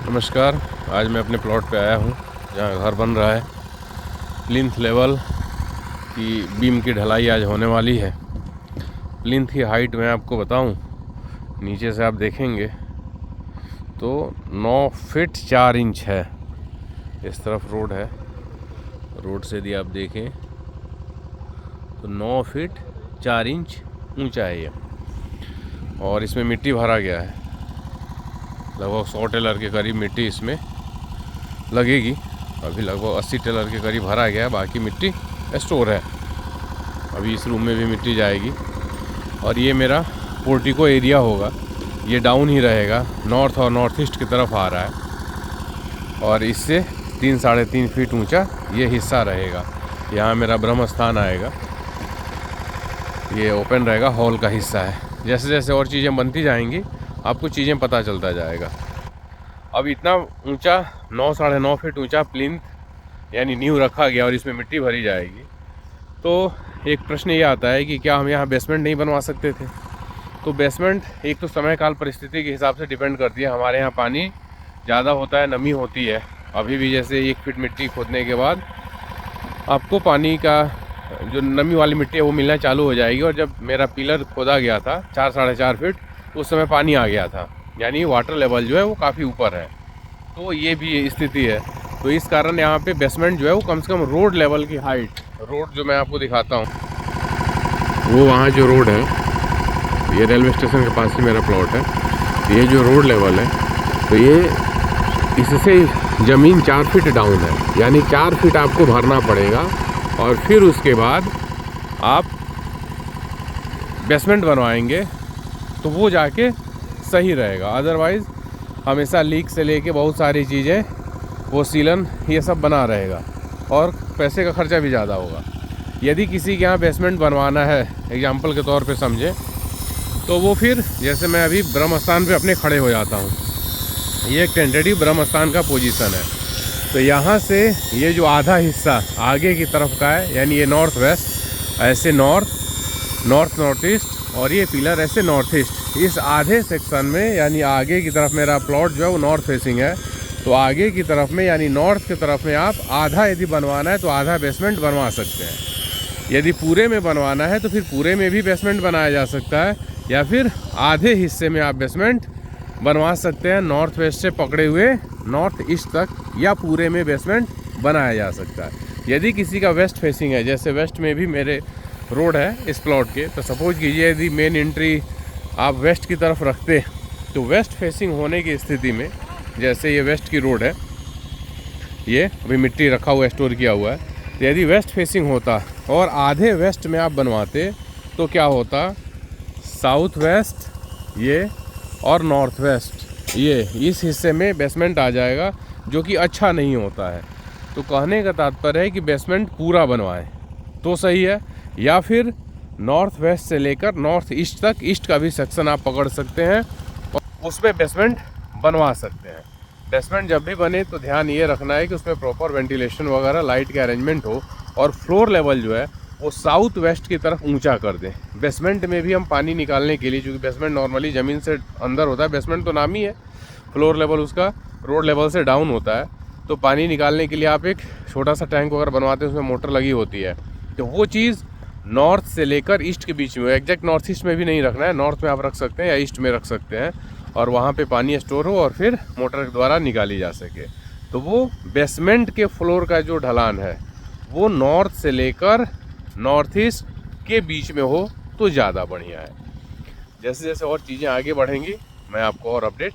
नमस्कार। आज मैं अपने प्लॉट पे आया हूँ जहाँ घर बन रहा है। प्लिंथ लेवल की बीम की ढलाई आज होने वाली है। प्लिंथ की हाइट मैं आपको बताऊँ, नीचे से आप देखेंगे तो 9 फीट 4 इंच है। इस तरफ रोड है, रोड से यदि आप देखें तो 9 फीट 4 इंच ऊंचा है ये। और इसमें मिट्टी भरा गया है, लगभग 100 टेलर के करीब मिट्टी इसमें लगेगी। अभी लगभग 80 टेलर के करीब भरा गया है, बाकी मिट्टी स्टोर है। अभी इस रूम में भी मिट्टी जाएगी। और ये मेरा पोर्टिको एरिया होगा, ये डाउन ही रहेगा, नॉर्थ और नॉर्थ ईस्ट की तरफ आ रहा है। और इससे 3-3.5 फीट ऊंचा ये हिस्सा रहेगा। यहाँ मेरा ब्रह्म स्थान आएगा, ये ओपन रहेगा, हॉल का हिस्सा है। जैसे जैसे और चीज़ें बनती जाएंगी आपको चीज़ें पता चलता जाएगा। अब इतना ऊंचा 9-9.5 फीट ऊंचा प्लिंथ यानी नींव रखा गया और इसमें मिट्टी भरी जाएगी। तो एक प्रश्न ये आता है कि क्या हम यहाँ बेसमेंट नहीं बनवा सकते थे? तो बेसमेंट एक तो समय काल परिस्थिति के हिसाब से डिपेंड करती है। हमारे यहाँ पानी ज़्यादा होता है, नमी होती है। अभी भी जैसे 1 फीट मिट्टी खोदने के बाद आपको पानी का जो नमी वाली मिट्टी है वो मिलना चालू हो जाएगी। और जब मेरा पिलर खोदा गया था 4-4.5 फीट, उस समय पानी आ गया था, यानी वाटर लेवल जो है वो काफ़ी ऊपर है। तो ये भी स्थिति है। तो इस कारण यहाँ पे बेसमेंट जो है वो कम से कम रोड लेवल की हाइट, रोड जो मैं आपको दिखाता हूँ वो वहाँ जो रोड है, ये रेलवे स्टेशन के पास ही मेरा प्लॉट है। ये जो रोड लेवल है तो ये इससे ज़मीन 4 फीट डाउन है, यानी 4 फीट आपको भरना पड़ेगा और फिर उसके बाद आप बेसमेंट बनवाएंगे तो वो जाके सही रहेगा। अदरवाइज़ हमेशा लीक से लेके बहुत सारी चीज़ें, वो सीलन, ये सब बना रहेगा और पैसे का खर्चा भी ज़्यादा होगा। यदि किसी के यहाँ बेसमेंट बनवाना है, एग्जांपल के तौर पे समझे, तो वो फिर जैसे मैं अभी ब्रह्म स्थान पे अपने खड़े हो जाता हूँ, ये एक टेंटेटिव ब्रह्म स्थान का पोजीशन है। तो यहाँ से ये जो आधा हिस्सा आगे की तरफ का है, यानी ये नॉर्थ वेस्ट, ऐसे नॉर्थ ईस्ट, और ये पिलर ऐसे नॉर्थ ईस्ट। इस आधे सेक्शन में यानी आगे की तरफ मेरा प्लॉट जो है वो नॉर्थ फेसिंग है। तो आगे की तरफ में यानी नॉर्थ की तरफ में आप आधा यदि बनवाना है तो आधा बेसमेंट बनवा सकते हैं। यदि पूरे में बनवाना है तो फिर पूरे में भी बेसमेंट बनाया जा सकता है, या फिर आधे हिस्से में आप बेसमेंट बनवा सकते हैं, नॉर्थ वेस्ट से पकड़े हुए नॉर्थ ईस्ट तक, या पूरे में बेसमेंट बनाया जा सकता है। यदि किसी का वेस्ट फेसिंग है, जैसे वेस्ट में भी मेरे रोड है इस प्लॉट के, तो सपोज कीजिए यदि मेन एंट्री आप वेस्ट की तरफ रखते, तो वेस्ट फेसिंग होने की स्थिति में, जैसे ये वेस्ट की रोड है, ये अभी मिट्टी रखा हुआ स्टोर किया हुआ है, तो यदि वेस्ट फेसिंग होता और आधे वेस्ट में आप बनवाते तो क्या होता, साउथ वेस्ट ये और नॉर्थ वेस्ट ये, इस हिस्से में बेसमेंट आ जाएगा, जो कि अच्छा नहीं होता है। तो कहने का तात्पर्य है कि बेसमेंट पूरा बनवाएं तो सही है, या फिर नॉर्थ वेस्ट से लेकर नॉर्थ ईस्ट तक, ईस्ट का भी सेक्शन आप पकड़ सकते हैं और उसमें बेसमेंट बनवा सकते हैं। बेसमेंट जब भी बने तो ध्यान ये रखना है कि उसमें प्रॉपर वेंटिलेशन वगैरह, लाइट के अरेंजमेंट हो, और फ्लोर लेवल जो है वो साउथ वेस्ट की तरफ ऊंचा कर दें। बेसमेंट में भी हम पानी निकालने के लिए, क्योंकि बेसमेंट नॉर्मली ज़मीन से अंदर होता है, बेसमेंट तो नाम ही है, फ्लोर लेवल उसका रोड लेवल से डाउन होता है, तो पानी निकालने के लिए आप एक छोटा सा टैंक वगैरह बनवाते हैं, उसमें मोटर लगी होती है। तो वो चीज़ नॉर्थ से लेकर ईस्ट के बीच में, एग्जैक्ट नॉर्थ ईस्ट में भी नहीं रखना है, नॉर्थ में आप रख सकते हैं या ईस्ट में रख सकते हैं, और वहाँ पे पानी स्टोर हो और फिर मोटर के द्वारा निकाली जा सके। तो वो बेसमेंट के फ्लोर का जो ढलान है वो नॉर्थ से लेकर नॉर्थ ईस्ट के बीच में हो तो ज़्यादा बढ़िया है। जैसे जैसे और चीज़ें आगे बढ़ेंगी मैं आपको और अपडेट